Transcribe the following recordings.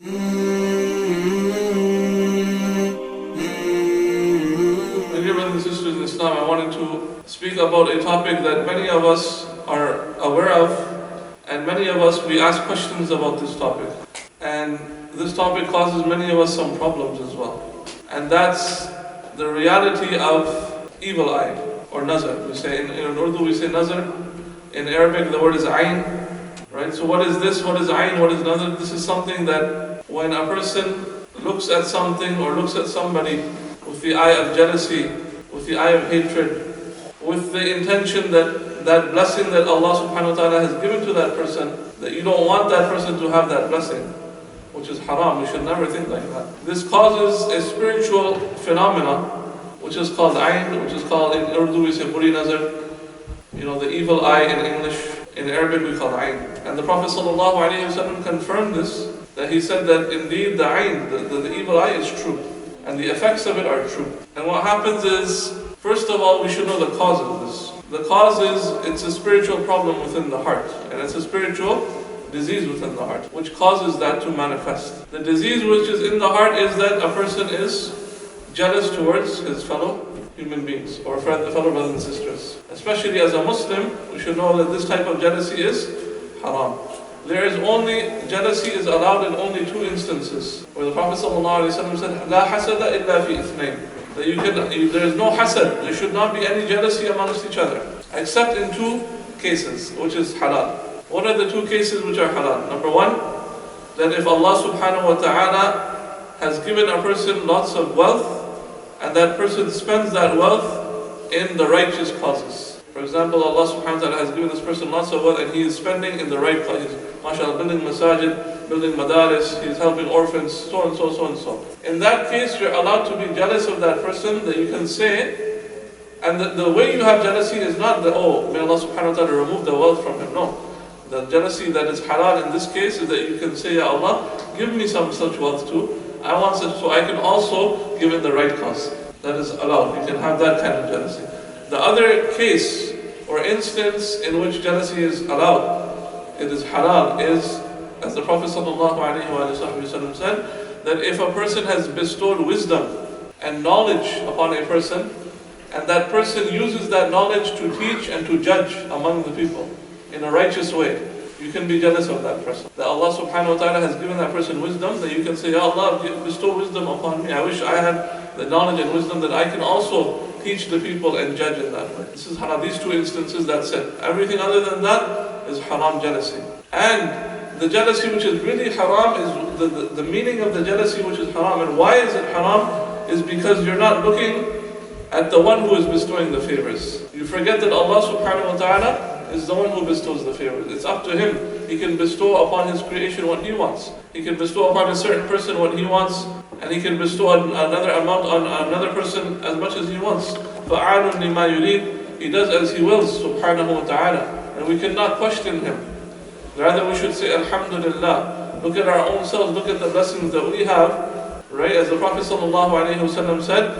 Dear brothers and sisters in Islam, I wanted to speak about a topic that many of us are aware of, and many of us, we ask questions about this topic. And this topic causes many of us some problems as well. And that's the reality of evil eye, or nazar. We say in Urdu we say nazar. In Arabic the word is ayn. Right? So what is this? What is ayn? What is nazar? This is something that when a person looks at something or looks at somebody with the eye of jealousy, with the eye of hatred, with the intention that that blessing that Allah subhanahu wa ta'ala has given to that person, that you don't want that person to have that blessing, which is haram. We should never think like that. This causes a spiritual phenomena, which is called ayn, which is called in Urdu we say buri nazar, the evil eye in English. In Arabic we call ayn. And the Prophet ﷺ confirmed this, that he said that indeed the ayn, the evil eye is true. And the effects of it are true. And what happens is, first of all, we should know the cause of this. The cause is, it's a spiritual problem within the heart. And it's a spiritual disease within the heart, which causes that to manifest. The disease which is in the heart is that a person is jealous towards his fellow human beings, or fellow brothers and sisters. Especially as a Muslim, we should know that this type of jealousy is haram. There is only, jealousy is allowed in only two instances, where the Prophet ﷺ said, "La hasada illa fi ithnain." That there is no hasad, there should not be any jealousy amongst each other, except in two cases, which is halal. What are the two cases which are halal? Number one, that if Allah subhanahu wa ta'ala has given a person lots of wealth, and that person spends that wealth in the righteous causes. For example, Allah subhanahu wa ta'ala has given this person lots of wealth and he is spending in the right causes. MashaAllah, building masajid, building madaris, he is helping orphans, so and so, so and so. In that case, you're allowed to be jealous of that person, that you can say, and the way you have jealousy is not that, oh, may Allah subhanahu wa ta'ala remove the wealth from him. No. The jealousy that is halal in this case is that you can say, Ya Allah, give me some such wealth too. I want such, so I can also give it the right cause. That is allowed. You can have that kind of jealousy. The other case or instance in which jealousy is allowed, it is halal, is, as the Prophet ﷺ said, that if a person has bestowed wisdom and knowledge upon a person, and that person uses that knowledge to teach and to judge among the people in a righteous way, you can be jealous of that person. That Allah subhanahu wa ta'ala has given that person wisdom, that you can say, Ya Allah, bestow wisdom upon me. I wish I had the knowledge and wisdom that I can also teach the people and judge in that way. This is haram. These two instances, that's it. Everything other than that is haram jealousy. And the jealousy which is really haram is the meaning of the jealousy which is haram. And why is it haram? Is because you're not looking at the one who is bestowing the favors. You forget that Allah subhanahu wa ta'ala is the one who bestows the favors. It's up to him. He can bestow upon his creation what he wants. He can bestow upon a certain person what he wants, and he can bestow another amount on another person as much as he wants. فَعَالٌ لِمَا يُرِيدُ. He does as he wills, subhanahu wa ta'ala. And we cannot question him. Rather we should say, Alhamdulillah. Look at our own selves, look at the blessings that we have. Right? As the Prophet ﷺ said,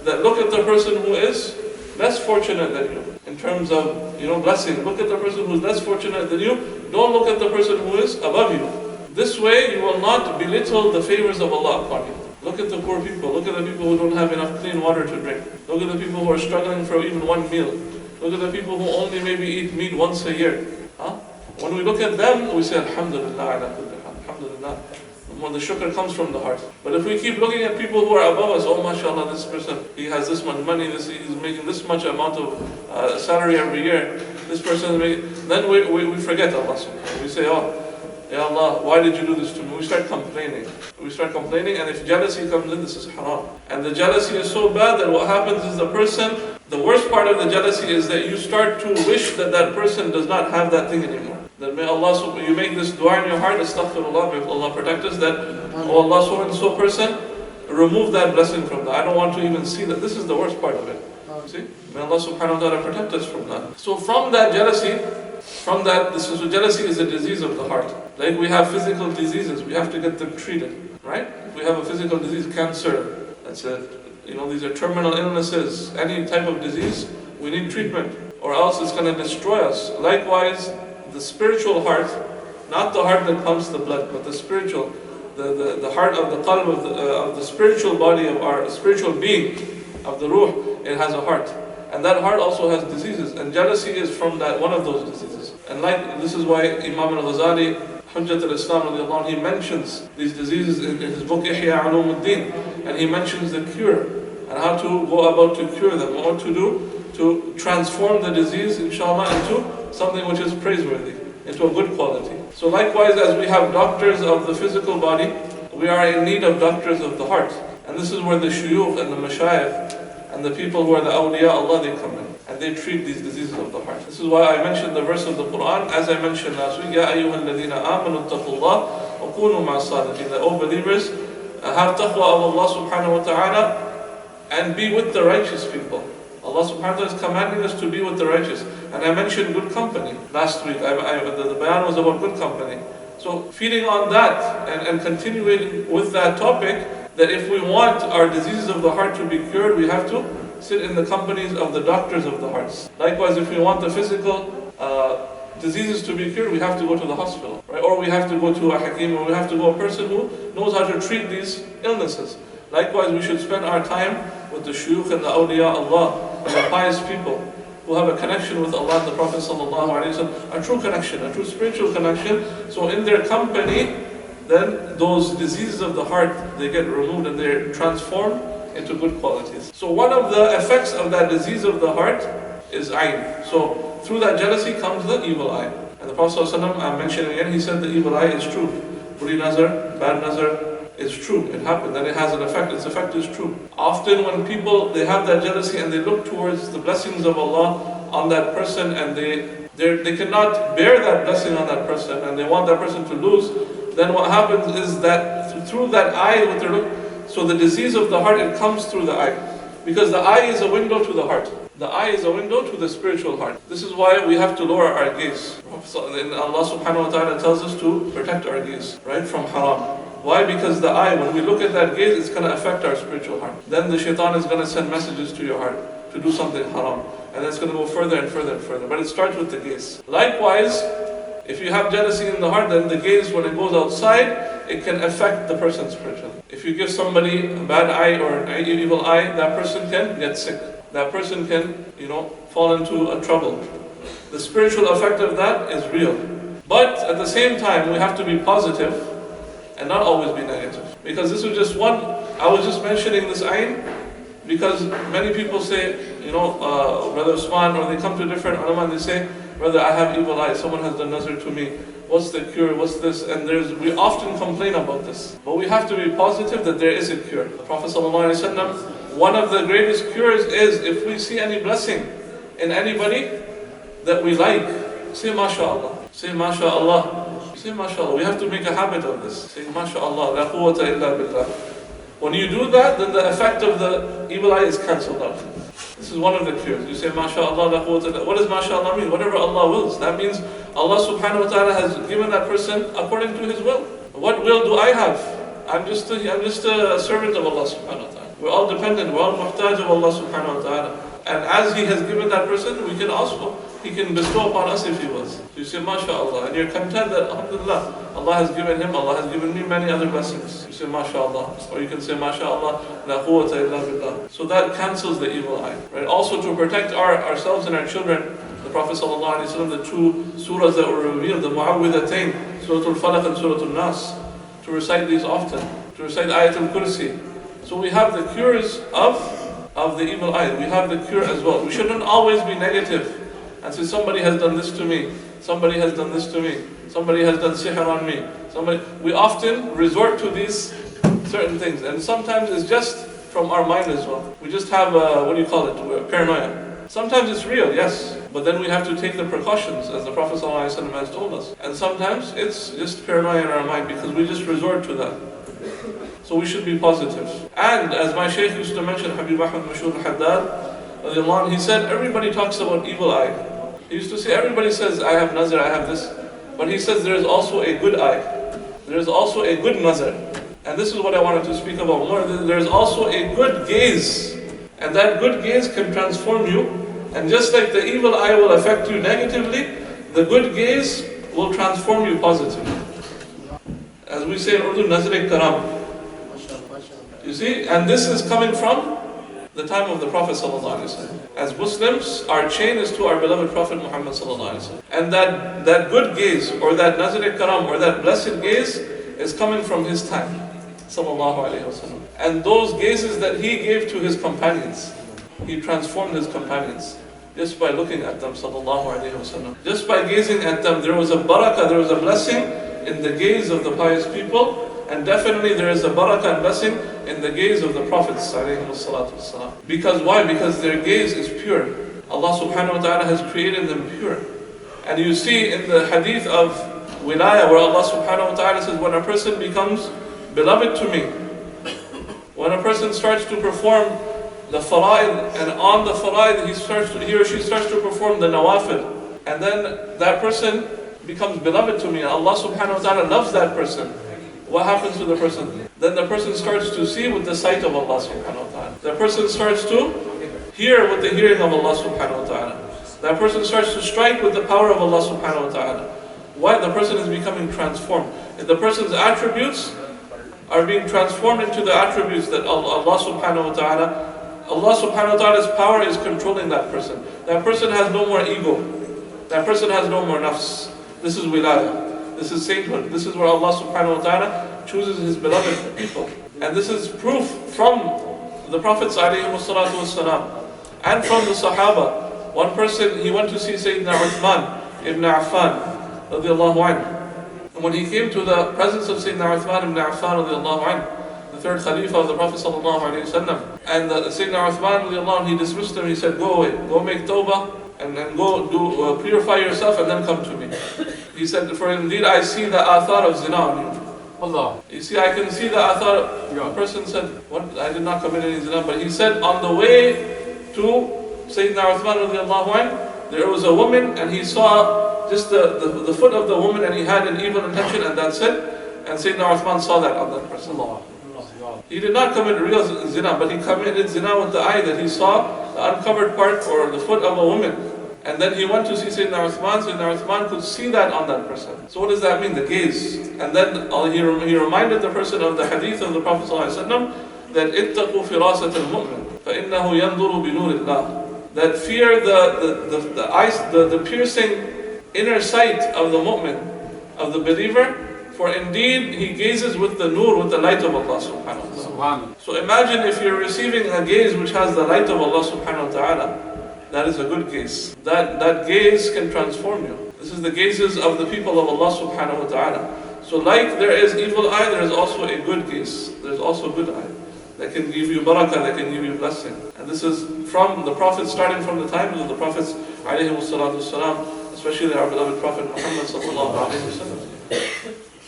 that look at the person who is less fortunate than you. In terms of, blessing. Look at the person who is less fortunate than you. Don't look at the person who is above you. This way you will not belittle the favors of Allah upon you. Look at the poor people. Look at the people who don't have enough clean water to drink. Look at the people who are struggling for even one meal. Look at the people who only maybe eat meat once a year. When we look at them, we say, Alhamdulillah, Alhamdulillah. When the shukr comes from the heart. But if we keep looking at people who are above us, oh mashallah, this person, he has this much money, he's making this much amount of salary every year, this person is making, then we forget Allah subhanahu. We say, oh, Ya Allah, why did you do this to me? We start complaining. And if jealousy comes in, this is haram. And the jealousy is so bad that what happens is the worst part of the jealousy is that you start to wish that that person does not have that thing anymore. That may Allah, you make this dua in your heart, astaghfirullah, may Allah protect us, that, oh Allah, so and so person, remove that blessing from that. I don't want to even see that. This is the worst part of it. See? May Allah subhanahu wa ta'ala protect us from that. So from that jealousy, jealousy is a disease of the heart. Like we have physical diseases, we have to get them treated. Right? If we have a physical disease, cancer, that's it. These are terminal illnesses. Any type of disease, we need treatment. Or else it's going to destroy us. Likewise, the spiritual heart, not the heart that pumps the blood, but the spiritual the heart of the qalb of the spiritual body of our spiritual being, of the ruh, it has a heart. And that heart also has diseases. And jealousy is from that one of those diseases. And this is why Imam al-Ghazali, Hujjat al-Islam, he mentions these diseases in his book Ihya Ulumuddin. And he mentions the cure and how to go about to cure them, what to do to transform the disease, inshallah, into something which is praiseworthy, into a good quality. So likewise, as we have doctors of the physical body, we are in need of doctors of the heart. And this is where the shuyukh and the mashayikh and the people who are the awliya Allah, they come in. And they treat these diseases of the heart. This is why I mentioned the verse of the Quran, as I mentioned last week, Ya ayyuhal ladina amanu attaqullah wa kunu ma'as sadiqin. That, O believers, have taqwa of Allah subhanahu wa ta'ala and be with the righteous people. Allah subhanahu wa ta'ala is commanding us to be with the righteous. And I mentioned good company last week. The bayan was about good company. So feeding on that and continuing with that topic, that if we want our diseases of the heart to be cured, we have to sit in the companies of the doctors of the hearts. Likewise, if we want the physical diseases to be cured, we have to go to the hospital, right? Or we have to go to a hakim, or we have to go to a person who knows how to treat these illnesses. Likewise, we should spend our time with the shuyukh and the awliya Allah, and the pious people who have a connection with Allah and the Prophet ﷺ, a true connection, a true spiritual connection. So in their company, then those diseases of the heart, they get removed and they're transformed into good qualities. So one of the effects of that disease of the heart is ayn. So through that jealousy comes the evil eye. And the Prophet ﷺ, I'm mentioning again, he said the evil eye is true. Buri nazar, bad nazar is true. It happened, that it has an effect. Its effect is true. Often when people, they have that jealousy and they look towards the blessings of Allah on that person, and they cannot bear that blessing on that person, and they want that person to lose, then what happens is that through that eye, what they're looking, so the disease of the heart, it comes through the eye. Because the eye is a window to the heart. The eye is a window to the spiritual heart. This is why we have to lower our gaze. And Allah subhanahu wa ta'ala tells us to protect our gaze, right, from haram. Why? Because the eye, when we look at that gaze, it's going to affect our spiritual heart. Then the shaitan is going to send messages to your heart to do something haram. And it's going to go further and further and further. But it starts with the gaze. Likewise, if you have jealousy in the heart, then the gaze, when it goes outside, it can affect the person spiritually. If you give somebody a bad eye or an evil eye, that person can get sick. That person can, fall into a trouble. The spiritual effect of that is real. But at the same time, we have to be positive and not always be negative. Because this was just one, I was just mentioning this ayn because many people say, Brother Usman, or they come to different ulama and they say, Brother, I have evil eyes, someone has done nazar to me. What's the cure? What's this? And we often complain about this. But we have to be positive that there is a cure. The Prophet ﷺ, one of the greatest cures is if we see any blessing in anybody that we like, say MashaAllah. Say MashaAllah. Say MashaAllah. We have to make a habit of this. Say MashaAllah. La quwwata illa billah. When you do that, then the effect of the evil eye is cancelled out. This is one of the cures. You say, MashaAllah, la quwwata illa. What does MashaAllah mean? Whatever Allah wills. That means Allah subhanahu wa ta'ala has given that person according to His will. What will do I have? I'm just a servant of Allah subhanahu wa ta'ala. We're all dependent. We're all muhtaj of Allah subhanahu wa ta'ala. And as He has given that person, He can bestow upon us if He wills. So you say, MashaAllah, and you're content that, Alhamdulillah, Allah has given him, Allah has given me many other blessings. You say, MashaAllah. Or you can say, MashaAllah, la quwwata illa billah. So that cancels the evil eye. Right? Also to protect ourselves and our children, the Prophet ﷺ, the two surahs that were revealed, the Mu'awwidhatayn, Surah Al-Falaq and Surah Al-Nas, to recite these often, to recite Ayatul Kursi. So we have the cures of the evil eye. We have the cure as well. We shouldn't always be negative and say, somebody has done this to me, somebody has done this to me, somebody has done sihr on me. We often resort to these certain things, and sometimes it's just from our mind as well. We just have, paranoia. Sometimes it's real, yes, but then we have to take the precautions, as the Prophet ﷺ has told us. And sometimes it's just paranoia in our mind because we just resort to that. So we should be positive. And as my Shaykh used to mention, Habib Ahmad Mashur al-Haddad, he said, everybody talks about evil eye. He used to say, everybody says, I have nazar, I have this. But he says, there is also a good eye. There is also a good nazar. And this is what I wanted to speak about more. There is also a good gaze. And that good gaze can transform you. And just like the evil eye will affect you negatively, the good gaze will transform you positively. As we say in Urdu, Nazr-e-Karam. You see, and this is coming from the time of the Prophet ﷺ. As Muslims, our chain is to our beloved Prophet Muhammad ﷺ. And that good gaze, or that Nazr-e-Karam, or that blessed gaze, is coming from his time. ﷺ. And those gazes that he gave to his companions, he transformed his companions. Just by looking at them, ﷺ. Just by gazing at them, there was a barakah, there was a blessing in the gaze of the pious people. And definitely there is a barakah and blessing in the gaze of the Prophets ﷺ. Because why? Because their gaze is pure. Allah subhanahu wa ta'ala has created them pure. And you see in the hadith of Wilaya where Allah subhanahu wa ta'ala says, when a person becomes beloved to me, when a person starts to perform the fara'id, and on the fara'id he or she starts to perform the nawafil, and then that person becomes beloved to me, and Allah subhanahu wa ta'ala loves that person. What happens to the person? Then the person starts to see with the sight of Allah subhanahu wa ta'ala. The person starts to hear with the hearing of Allah subhanahu wa ta'ala. That person starts to strike with the power of Allah subhanahu wa ta'ala. Why? The person is becoming transformed. If the person's attributes are being transformed into the attributes that Allah subhanahu wa ta'ala, Allah subhanahu wa ta'ala's power is controlling that person. That person has no more ego. That person has no more nafs. This is wilaya. This is sainthood. This is where Allah subhanahu wa ta'ala chooses His beloved people. And this is proof from the Prophets alayhimu salatu wassalam, and from the Sahaba. One person, he went to see Sayyidina Uthman ibn Affan radiallahu anhu. And when he came to the presence of Sayyidina Uthman ibn Affan radiallahu anhu, the third Khalifa of the Prophet sallallahu alayhi wa sallam, and Sayyidina Uthman radiallahu anhu, he dismissed him. He said, go away, go make tawbah, and then go purify yourself and then come to me. He said, for indeed I see the athar of zina on you. Allah. You see, I can see the athar. The person said, what? I did not commit any zina. But he said, on the way to Sayyidina Uthman radiallahu anhu, there was a woman and he saw just the foot of the woman and he had an evil intention and that's it. And Sayyidina Uthman saw that on that person. Allah. He did not commit real zina, but he committed zina with the eye that he saw the uncovered part or the foot of a woman. And then he went to see Sayyidina Uthman. Sayyidina Uthman could see that on that person. So what does that mean? The gaze. And then he reminded the person of the hadith of the Prophet ﷺ that اتقوا فراسة المؤمن فإنه ينظر بنور الله. That fear the eyes, the piercing inner sight of the mu'min, of the believer, for indeed he gazes with the nur, with the light of Allah subhanahu wa ta'ala. So imagine if you're receiving a gaze which has the light of Allah subhanahu wa ta'ala. That is a good gaze. That gaze can transform you. This is the gazes of the people of Allah subhanahu wa ta'ala. So like there is evil eye, there is also a good gaze. There's also good eye that can give you barakah, that can give you blessing. And this is from the Prophets, starting from the times of the Prophets alayhimu salatu wasalam, especially our beloved Prophet Muhammad sallallahu alayhi wa sallam.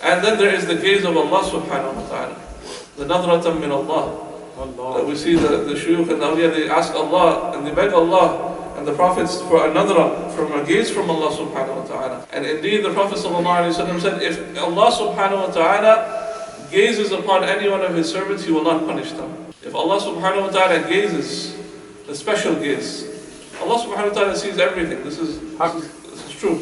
And then there is the gaze of Allah subhanahu wa ta'ala. The nadratan min Allah. We see the shuyukh and the awliya, they ask Allah and they beg Allah and the Prophets for another, from a gaze from Allah subhanahu wa ta'ala. And indeed the Prophet sallallahu alayhi wa sallam said, if Allah subhanahu wa ta'ala gazes upon any one of His servants, He will not punish them. If Allah subhanahu wa ta'ala gazes, the special gaze, Allah subhanahu wa ta'ala sees everything. This is true.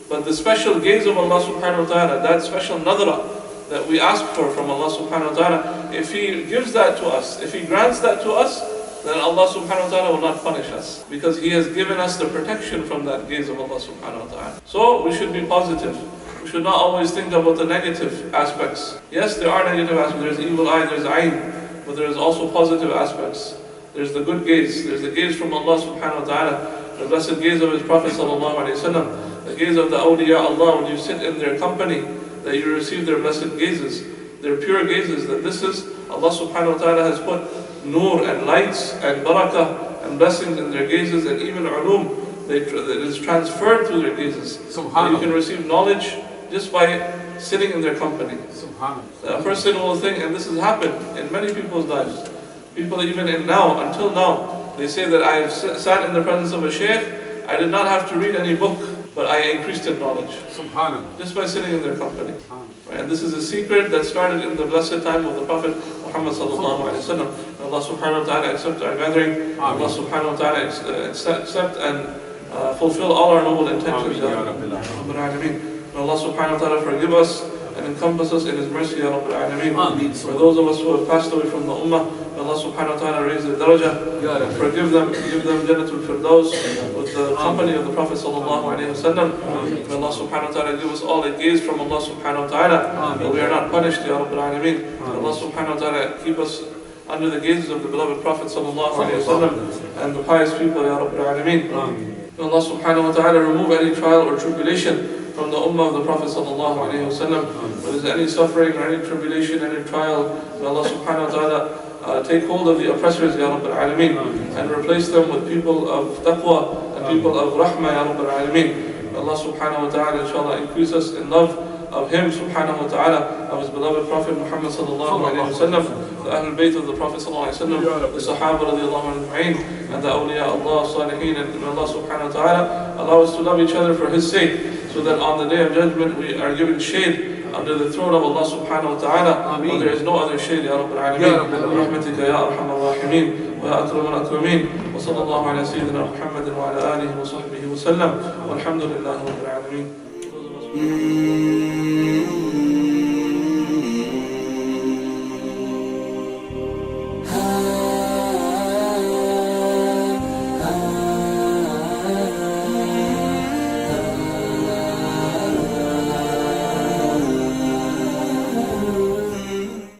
But the special gaze of Allah subhanahu wa ta'ala, that special nadra that we ask for from Allah subhanahu wa ta'ala, if He gives that to us, if He grants that to us, then Allah subhanahu wa ta'ala will not punish us, because He has given us the protection from that gaze of Allah subhanahu wa ta'ala. So we should be positive. We should not always think about the negative aspects. Yes, there are negative aspects. There's evil eye, there's ayn, but there is also positive aspects. There's the good gaze. There's the gaze from Allah subhanahu wa ta'ala, the blessed gaze of His Prophet sallallahu alayhi wa sallam, the gaze of the awliya Allah when you sit in their company, that you receive their blessed gazes, their pure gazes, that this is, Allah subhanahu wa ta'ala has put nur and lights and barakah and blessings in their gazes, and even ulum, that is transferred through their gazes. That you can receive knowledge just by sitting in their company. A person will think, and this has happened in many people's lives, people even until now, they say that I have sat in the presence of a shaykh, I did not have to read any book, but I increased in knowledge just by sitting in their company. Right? And this is a secret that started in the blessed time of the Prophet Muhammad sallallahu alaihi wasallam. Allah subhanahu wa ta'ala accept our gathering. Allah subhanahu wa ta'ala accept and fulfill all our noble intentions. May Allah subhanahu wa ta'ala forgive us and encompass us in His mercy, Ya Rabbil Alameen. For those of us who have passed away from the Ummah, may Allah subhanahu wa ta'ala raise their darajah, forgive them, give them Jannatul Firdaus with the company of the Prophet sallallahu alayhi wa sallam. May Allah subhanahu wa ta'ala give us all a gaze from Allah subhanahu wa ta'ala, that we are not punished, Ya Rabbil Alameen. May Allah subhanahu wa ta'ala keep us under the gazes of the beloved Prophet sallallahu alayhi wa sallam and the pious people, Ya Rabbil Alameen. May Allah subhanahu wa ta'ala remove any trial or tribulation from the ummah of the Prophet sallallahu alayhi wa sallam. If there is any suffering or any tribulation, any trial, may Allah subhanahu wa ta'ala take hold of the oppressors, Ya Rabbil Alameen, and replace them with people of taqwa and people of rahmah, Ya Rabbil Alameen. May Allah subhanahu wa ta'ala inshallah increase us in love of Him subhanahu wa ta'ala, of His beloved Prophet Muhammad sallallahu alayhi wa sallam, the Ahlul Bayt of the Prophet sallallahu alayhi wa sallam, the Sahaba radiallahu anhu, and the awliya Allah, salihin, and may Allah subhanahu wa ta'ala allow us to love each other for His sake, so that on the day of judgment we are given shade under the throne of Allah subhanahu wa ta'ala, where there is no other shade, Ya Rabbil Alameen. Rahmatika Ya Arhamar Rahimin, wa Ya Akramul Akrameen, wa sallallahu ala Sayyidina Muhammadin wa ala alihi wa sahbihi wa sallam, walhamdulillahi Rabbil Alameen.